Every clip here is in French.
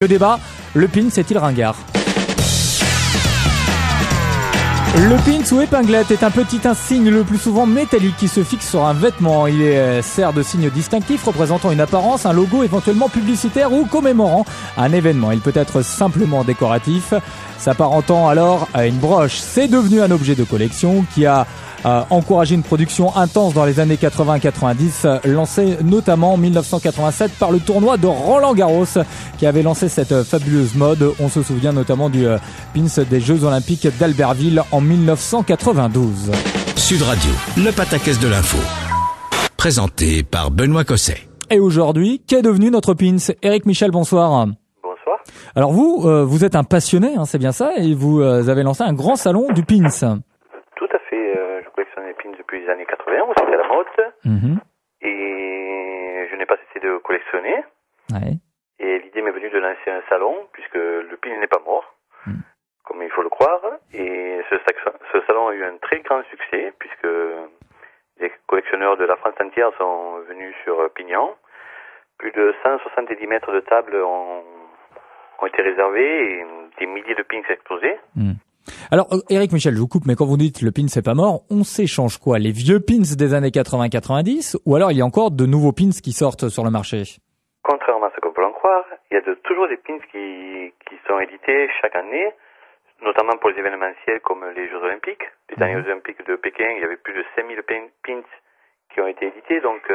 Le débat, le pins est-il ringard? Le pins ou épinglette est un petit insigne le plus souvent métallique qui se fixe sur un vêtement. Il sert de signe distinctif représentant une apparence, un logo éventuellement publicitaire ou commémorant un événement. Il peut être simplement décoratif, s'apparentant alors à une broche. C'est devenu un objet de collection qui a encouragé une production intense dans les années 80-90, lancée notamment en 1987 par le tournoi de Roland-Garros qui avait lancé cette fabuleuse mode. On se souvient notamment du pins des Jeux Olympiques d'Albertville en 1992. Sud Radio, le pataquès de l'info. Présenté par Benoît Cosset. Et aujourd'hui, qu'est devenu notre pins? Éric Michel, bonsoir. Bonsoir. Alors vous êtes un passionné, hein, c'est bien ça, et vous avez lancé un grand salon du pins. Tout à fait. Je collectionne les pins depuis les années 80, où c'était la mode. Et je n'ai pas cessé de collectionner. Ouais. Et l'idée m'est venue de lancer un salon, puisque le pin n'est pas mort, comme il faut le croire. Et ce salon a eu un très grand succès, puisque les collectionneurs de la France entière sont venus sur Pignan. Plus de 170 mètres de table ont été réservés et des milliers de pins exposés. Alors, Éric Michel, je vous coupe, mais quand vous dites le pins c'est pas mort, on s'échange quoi? Les vieux pins des années 80-90 ou alors il y a encore de nouveaux pins qui sortent sur le marché? Contrairement à ce qu'on peut en croire, il y a toujours des pins qui sont édités chaque année, notamment pour les événementiels comme les Jeux Olympiques. Les derniers Jeux Olympiques de Pékin, il y avait plus de 5000 pins qui ont été édités, donc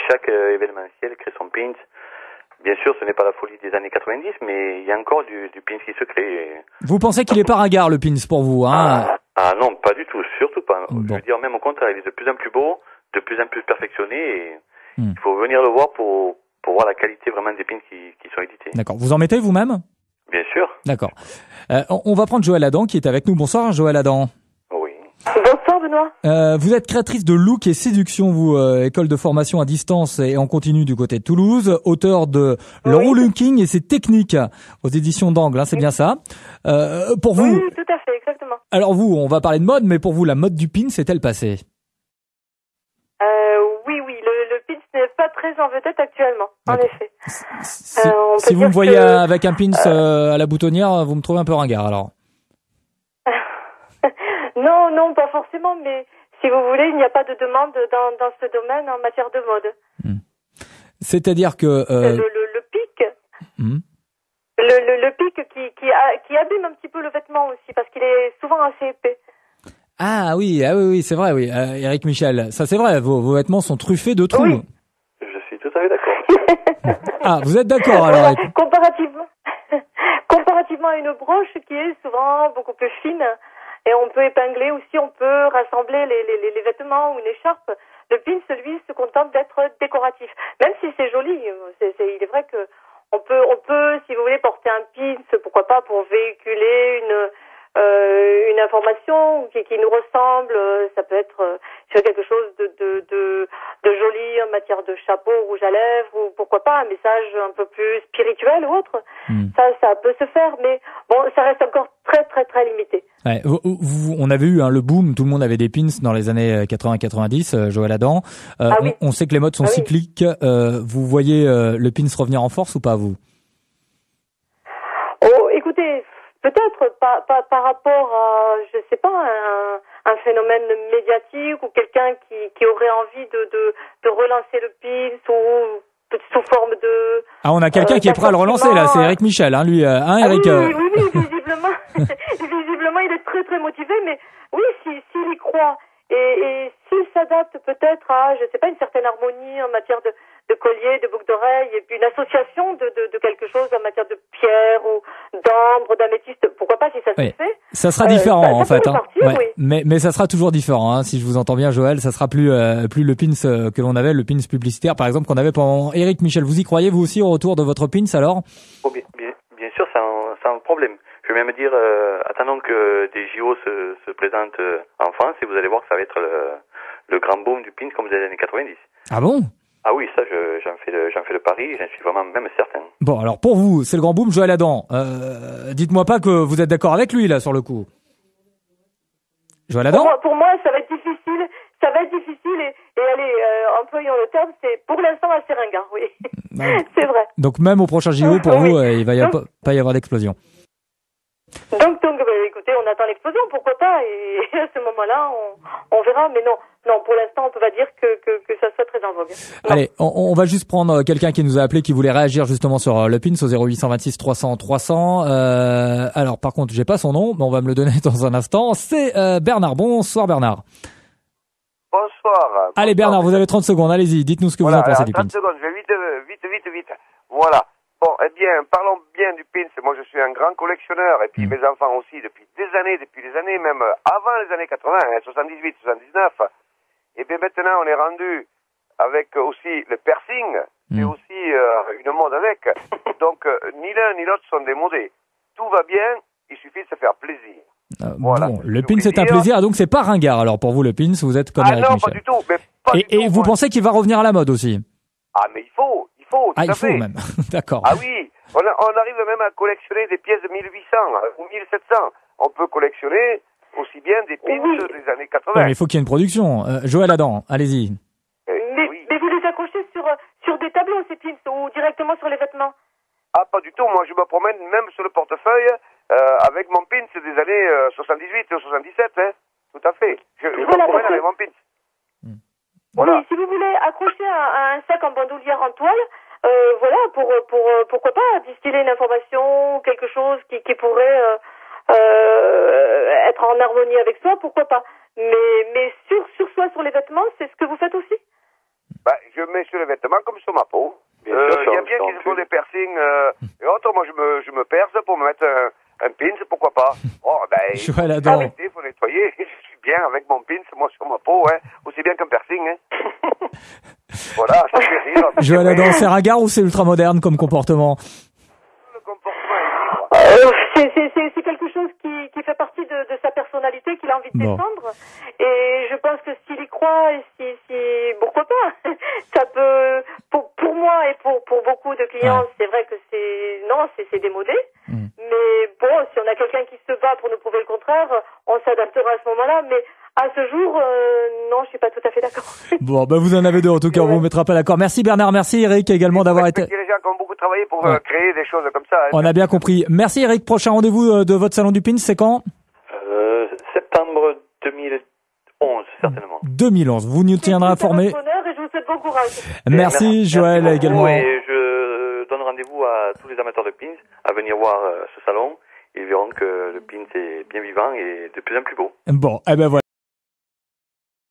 chaque événementiel crée son pins. Bien sûr, ce n'est pas la folie des années 90, mais il y a encore du pins qui se crée. Vous pensez qu'il est pas ringard le pins pour vous, hein? Ah non, pas du tout, surtout pas. Bon. Je veux dire, même au contraire, il est de plus en plus beau, de plus en plus perfectionné, et il faut venir le voir pour voir la qualité vraiment des pins qui sont édités. D'accord. Vous en mettez vous-même? Bien sûr. D'accord. On va prendre Joëlle Adam qui est avec nous. Bonsoir Joëlle Adam. Oui. Bonsoir Benoît. Vous êtes créatrice de Look et Séduction, vous, école de formation à distance et en continu du côté de Toulouse, auteur de Le Relooking et ses techniques aux éditions d'Angle, hein, c'est bien ça. Pour vous. Oui, tout à fait, exactement. Alors vous, on va parler de mode, mais pour vous, la mode du pin, c'est-elle passée? Oui, le pins n'est pas très en vedette actuellement, en effet. Si vous me voyez avec un pins à la boutonnière, vous me trouvez un peu ringard alors. Non, pas forcément, mais si vous voulez, il n'y a pas de demande dans ce domaine en matière de mode. C'est-à-dire que le pic, le pic qui abîme un petit peu le vêtement aussi, parce qu'il est souvent assez épais. Ah oui, c'est vrai, oui. Éric Michel, ça c'est vrai, vos vêtements sont truffés de trous. Oui. Je suis tout à fait d'accord. Ah, vous êtes d'accord alors? Comparativement à une broche qui est souvent beaucoup plus fine. Et on peut épingler aussi, on peut rassembler les vêtements ou une écharpe. Le pins, lui, se contente d'être décoratif. Même si c'est joli, il est vrai que on peut, si vous voulez, porter un pins, pourquoi pas, pour véhiculer une information qui nous ressemble. Ça peut être sur quelque chose de joli en matière de chapeau, rouge à lèvres, ou pourquoi pas un message un peu plus spirituel ou autre. Ça peut se faire, mais bon, ça reste encore très très très limité. Ouais, on avait eu le boom, tout le monde avait des pins dans les années 80-90, Joëlle Adam. Oui. On sait que les modes sont cycliques. Vous voyez le pins revenir en force ou pas, vous? Oh, écoutez, peut-être par rapport à, je sais pas, un phénomène médiatique ou quelqu'un qui aurait envie de relancer le pins ou sous forme de... Ah, on a quelqu'un qui est prêt à le relancer là, c'est Éric Michel, hein, lui, Éric. Oui, visiblement, visiblement il est très très motivé, mais oui, s'il y croit et s'il s'adapte peut-être à, je sais pas, une certaine harmonie en matière de collier, de boucles d'oreilles, et puis une association de quelque chose en matière de pierre ou d'ambre, d'améthyste, pourquoi pas si ça se fait. Ça sera différent en fait. Partir, oui. Mais ça sera toujours différent, hein, si je vous entends bien Joël, ça sera plus le pins que l'on avait, le pins publicitaire par exemple qu'on avait pendant Éric Michel. Vous y croyez vous aussi au retour de votre pins alors? Oh, bien sûr, c'est un problème. Je vais même dire, attendons que des JO se présentent en France et vous allez voir que ça va être le grand boom du pins comme des années 90. Ah bon? Ah oui, ça, j'en fais le pari, j'en suis vraiment même certain. Bon, alors pour vous, c'est le grand boom, Joël Adam. Dites-moi pas que vous êtes d'accord avec lui là sur le coup. Joël Adam? Pour moi, ça va être difficile et allez, employons le terme, c'est pour l'instant assez ringard, oui. Ouais. C'est vrai. Donc même au prochain JO, pour Oui. vous, il va pas y avoir d'explosion. Donc, écoutez, on attend l'explosion, pourquoi pas, et à ce moment-là, on verra, mais non, pour l'instant, on peut pas dire que ça soit très en vogue. Non. Allez, on va juste prendre quelqu'un qui nous a appelé, qui voulait réagir justement sur le PINS au 0826 300 300. Alors par contre, j'ai pas son nom, mais on va me le donner dans un instant. C'est Bernard. Bonsoir Bernard. Bonsoir. Allez Bernard, vous avez 30 secondes, allez-y, dites-nous ce que vous en pensez du PINS. 30 secondes, je vais vite. Voilà. Bon, eh bien, parlons bien du PINS. Moi, je suis un grand collectionneur, et puis mes enfants aussi, depuis des années, même avant les années 80, 78, 79. Et bien maintenant, on est rendu avec aussi le piercing, et aussi une mode avec. Donc, ni l'un ni l'autre sont démodés. Tout va bien, il suffit de se faire plaisir. Voilà. Bon, le PINS c'est un plaisir, donc c'est pas ringard. Alors pour vous, le PINS, vous êtes comme Eric non, Michel. pas du tout. Mais pas du Et tout, vous pensez qu'il va revenir à la mode aussi? Ah, mais il faut, tout à il faut fait. même. D'accord. Ah oui, on arrive même à collectionner des pièces de 1800 ou 1700. On peut collectionner aussi bien des pins des années 80. Ouais, mais il faut qu'il y ait une production. Joël Adam, allez-y. Mais vous les accrochez sur des tableaux, ces pins, ou directement sur les vêtements? Ah, pas du tout. Moi, je me promène même sur le portefeuille avec mon pins des années 78 ou 77. Hein. Tout à fait. Je me promène avec mon pins. Voilà. Oui, si vous voulez accrocher un sac en bandoulière en toile, voilà, pourquoi pas distiller une information, quelque chose qui pourrait être en harmonie avec soi, pourquoi pas. Mais sur soi, sur les vêtements, c'est ce que vous faites aussi? Bah, je mets sur les vêtements comme sur ma peau. Il y a bien qu'ils font des piercings et autres. Moi, je me perce pour me mettre un pins, pourquoi pas. Oh, ben, Joël Adam. il faut nettoyer. Je suis bien avec mon pins, moi, sur ma peau, hein. Aussi bien qu'un piercing, hein. Voilà, ça fait rire. Joël Adam, c'est ringard ou c'est ultra moderne comme comportement? Le comportement est libre. C'est quelque chose qui fait partie de sa personnalité, qu'il a envie de défendre. Et je pense que s'il y croit, et si pourquoi pas. Ça peut, pour moi et pour beaucoup de clients, c'est vrai que c'est démodé. Mais bon, si on a quelqu'un qui se bat pour nous prouver le contraire, on s'adaptera à ce moment-là. Mais à ce jour, non, je suis pas tout à fait d'accord. Bon, ben vous en avez deux en tout cas, on vous mettra pas d'accord. Merci Bernard, merci Eric également d'avoir été. Les gens qui ont beaucoup travaillé pour créer des choses comme ça. Hein. On a bien compris. Merci Eric. Prochain rendez-vous de votre salon du PINS, c'est quand? Septembre 2011, certainement. 2011. Vous nous tiendrez informés. Et je vous souhaite bon courage. Merci Joël merci également. Et je donne rendez-vous à tous les amateurs de pins à venir voir ce salon. Ils verront que le pins est bien vivant et de plus en plus beau. Bon, eh ben voilà.